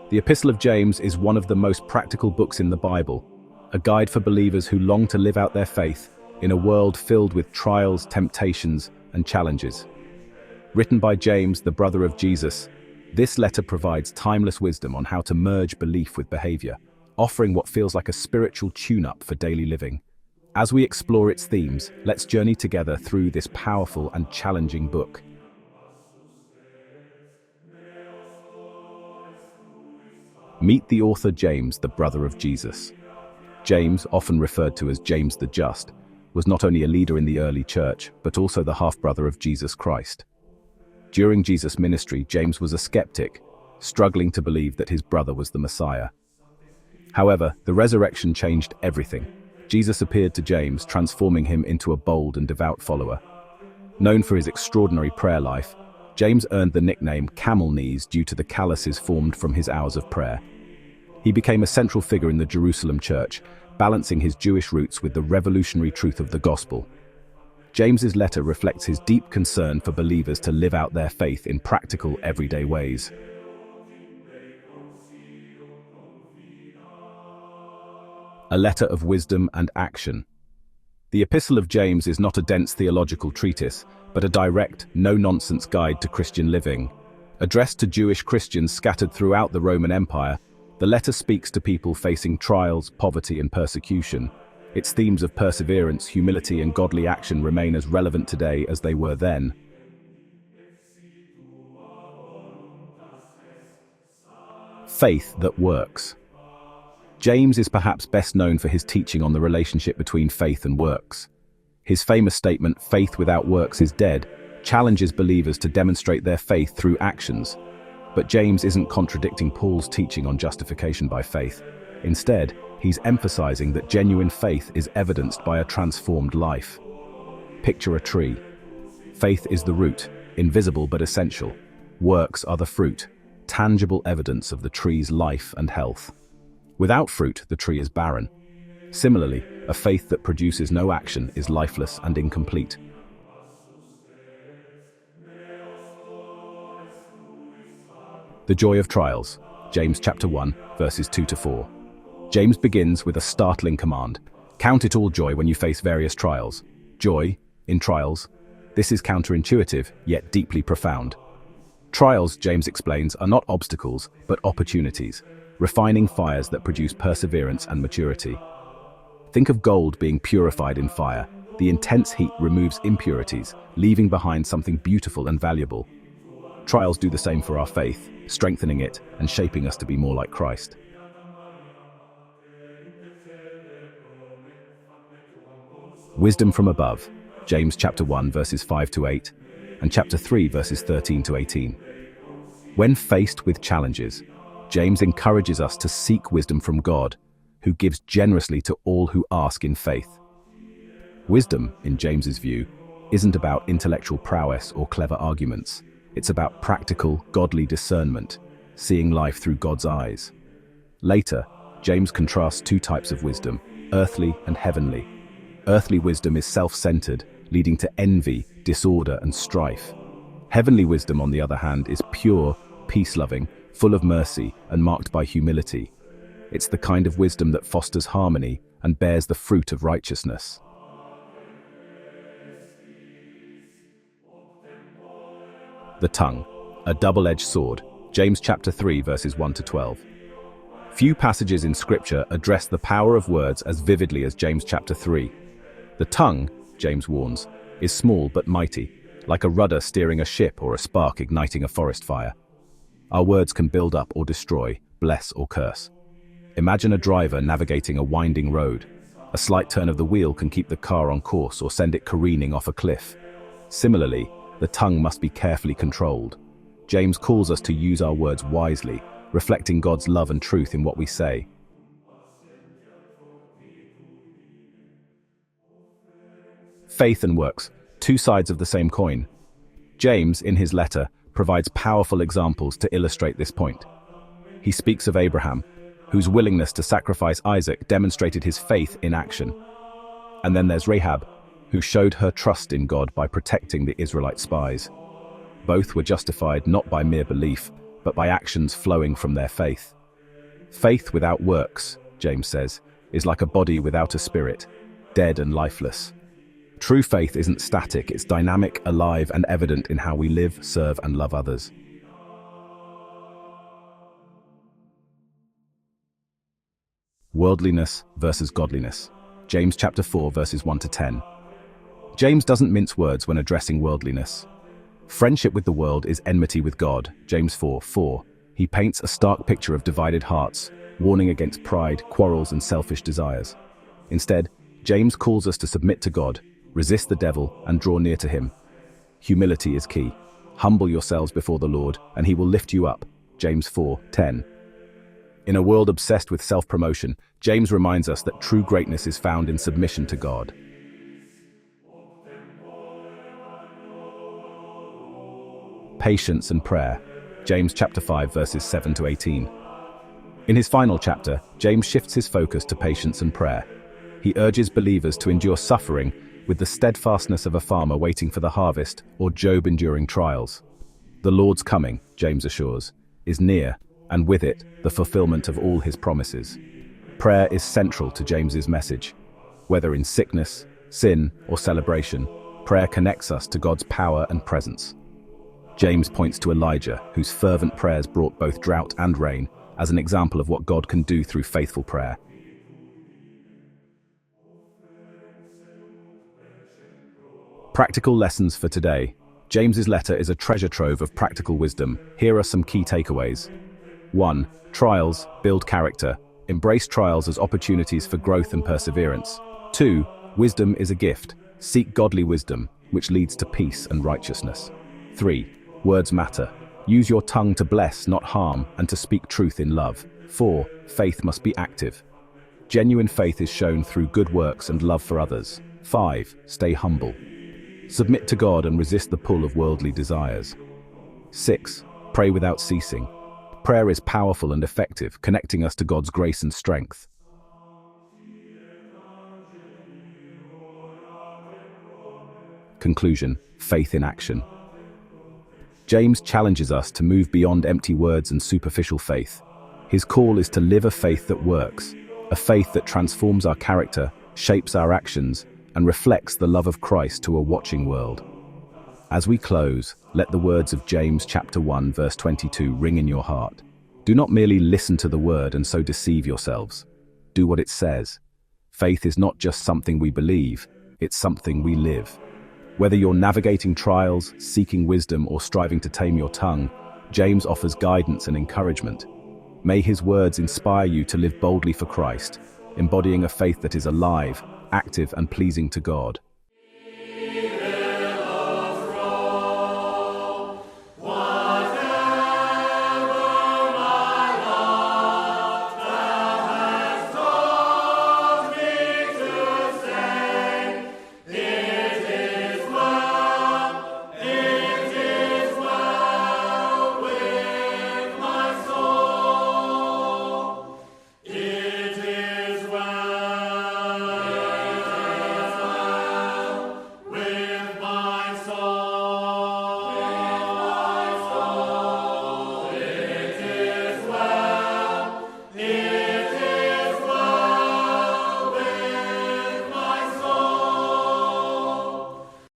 The Epistle of James is one of the most practical books in the Bible, a guide for believers who long to live out their faith in a world filled with trials, temptations, and challenges. Written by James, the brother of Jesus, this letter provides timeless wisdom on how to merge belief with behavior, offering what feels like a spiritual tune-up for daily living. As we explore its themes, let's journey together through this powerful and challenging book. Meet the author James, the brother of Jesus. James, often referred to as James the Just, was not only a leader in the early church, but also the half-brother of Jesus Christ. During Jesus' ministry, James was a skeptic, struggling to believe that his brother was the Messiah. However, the resurrection changed everything. Jesus appeared to James, transforming him into a bold and devout follower. Known for his extraordinary prayer life, James earned the nickname Camel Knees due to the calluses formed from his hours of prayer. He became a central figure in the Jerusalem church, balancing his Jewish roots with the revolutionary truth of the gospel. James's letter reflects his deep concern for believers to live out their faith in practical, everyday ways. A letter of wisdom and action. The Epistle of James is not a dense theological treatise, but a direct, no-nonsense guide to Christian living. Addressed to Jewish Christians scattered throughout the Roman Empire, the letter speaks to people facing trials, poverty, and persecution. Its themes of perseverance, humility, and godly action remain as relevant today as they were then. Faith that works. James is perhaps best known for his teaching on the relationship between faith and works. His famous statement, "Faith without works is dead," challenges believers to demonstrate their faith through actions. But James isn't contradicting Paul's teaching on justification by faith. Instead, he's emphasizing that genuine faith is evidenced by a transformed life. Picture a tree. Faith is the root, invisible but essential. Works are the fruit, tangible evidence of the tree's life and health. Without fruit, the tree is barren. Similarly, a faith that produces no action is lifeless and incomplete. The joy of trials. James chapter 1, verses 2-4. James begins with a startling command. Count it all joy when you face various trials. Joy in trials. This is counterintuitive, yet deeply profound. Trials, James explains, are not obstacles, but opportunities, refining fires that produce perseverance and maturity. Think of gold being purified in fire. The intense heat removes impurities, leaving behind something beautiful and valuable. Trials do the same for our faith, strengthening it and shaping us to be more like Christ. Wisdom from above. James chapter 1 verses 5-8 and chapter 3 verses 13-18. When faced with challenges, James encourages us to seek wisdom from God, who gives generously to all who ask in faith. Wisdom, in James's view, isn't about intellectual prowess or clever arguments. It's about practical, godly discernment, seeing life through God's eyes. Later, James contrasts two types of wisdom, earthly and heavenly. Earthly wisdom is self-centered, leading to envy, disorder, and strife. Heavenly wisdom, on the other hand, is pure, peace-loving, full of mercy, and marked by humility. It's the kind of wisdom that fosters harmony and bears the fruit of righteousness. The tongue, a double-edged sword. James chapter 3 verses 1-12. Few passages in Scripture address the power of words as vividly as James chapter 3. The tongue, James warns, is small but mighty, like a rudder steering a ship or a spark igniting a forest fire. Our words can build up or destroy, bless or curse. Imagine a driver navigating a winding road. A slight turn of the wheel can keep the car on course or send it careening off a cliff. Similarly, the tongue must be carefully controlled. James calls us to use our words wisely, reflecting God's love and truth in what we say. Faith and works, two sides of the same coin. James, in his letter, provides powerful examples to illustrate this point. He speaks of Abraham, whose willingness to sacrifice Isaac demonstrated his faith in action. And then there's Rahab, who showed her trust in God by protecting the Israelite spies. Both were justified not by mere belief, but by actions flowing from their faith. Faith without works, James says, is like a body without a spirit, dead and lifeless. True faith isn't static, it's dynamic, alive, and evident in how we live, serve, and love others. Worldliness versus godliness. James chapter 4, verses 1 to 10. James doesn't mince words when addressing worldliness. Friendship with the world is enmity with God, James 4:4. He paints a stark picture of divided hearts, warning against pride, quarrels, and selfish desires. Instead, James calls us to submit to God, resist the devil, and draw near to him. Humility is key. Humble yourselves before the Lord, and he will lift you up, James 4:10. In a world obsessed with self-promotion, James reminds us that true greatness is found in submission to God. Patience and prayer. James chapter 5, verses 7 to 18. In his final chapter, James shifts his focus to patience and prayer. He urges believers to endure suffering with the steadfastness of a farmer waiting for the harvest, or Job enduring trials. The Lord's coming, James assures, is near, and with it, the fulfillment of all his promises. Prayer is central to James's message. Whether in sickness, sin, or celebration, prayer connects us to God's power and presence. James points to Elijah, whose fervent prayers brought both drought and rain, as an example of what God can do through faithful prayer. Practical lessons for today. James's letter is a treasure trove of practical wisdom. Here are some key takeaways. 1. Trials build character. Embrace trials as opportunities for growth and perseverance. 2. Wisdom is a gift. Seek godly wisdom, which leads to peace and righteousness. 3. Words matter. Use your tongue to bless, not harm, and to speak truth in love. 4. Faith must be active. Genuine faith is shown through good works and love for others. 5. Stay humble. Submit to God and resist the pull of worldly desires. 6. Pray without ceasing. Prayer is powerful and effective, connecting us to God's grace and strength. Conclusion: faith in action. James challenges us to move beyond empty words and superficial faith. His call is to live a faith that works, a faith that transforms our character, shapes our actions, and reflects the love of Christ to a watching world. As we close, let the words of James chapter 1 verse 22 ring in your heart. Do not merely listen to the word and so deceive yourselves. Do what it says. Faith is not just something we believe, it's something we live. Whether you're navigating trials, seeking wisdom, or striving to tame your tongue, James offers guidance and encouragement. May his words inspire you to live boldly for Christ, embodying a faith that is alive, active, and pleasing to God.